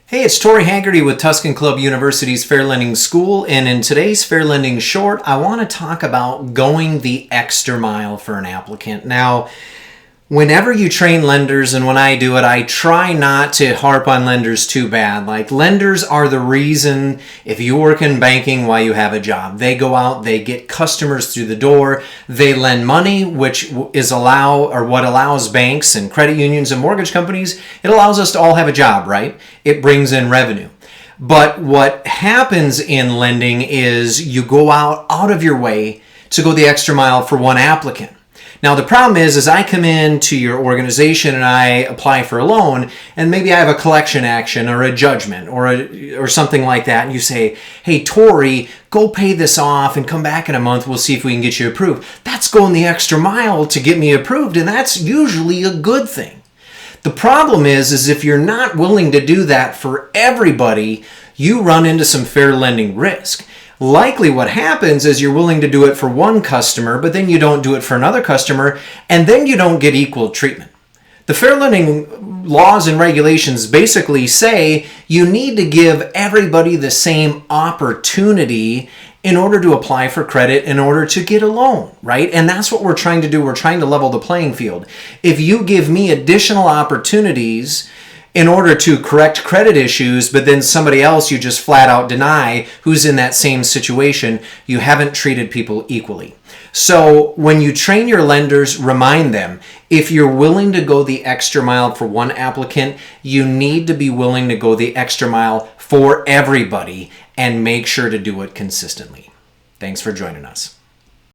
Hey, it's Tori Haggerty with Tuscan Club University's Fair Lending School, and in today's Fair Lending Short, I want to talk about going the extra mile for an applicant. Now, whenever you train lenders, and when I do it, I try not to harp on lenders too bad. Like, lenders are the reason, if you work in banking, why you have a job. They go out, they get customers through the door, they lend money, which is what allows banks and credit unions and mortgage companies, it allows us to all have a job, right? It brings in revenue. But what happens in lending is you go out of your way to go the extra mile for one applicant. Now, the problem is I come into your organization and I apply for a loan, and maybe I have a collection action or a judgment or something like that, and you say, hey, Tori, go pay this off and come back in a month. We'll see if we can get you approved. That's going the extra mile to get me approved, and that's usually a good thing. The problem is if you're not willing to do that for everybody, you run into some fair lending risk. Likely what happens is you're willing to do it for one customer, but then you don't do it for another customer, and then you don't get equal treatment. The fair lending laws and regulations basically say you need to give everybody the same opportunity in order to apply for credit, in order to get a loan, right? And that's what we're trying to do. We're trying to level the playing field. If you give me additional opportunities in order to correct credit issues, but then somebody else you just flat out deny who's in that same situation, you haven't treated people equally. So when you train your lenders, remind them, if you're willing to go the extra mile for one applicant, you need to be willing to go the extra mile for everybody and make sure to do it consistently. Thanks for joining us.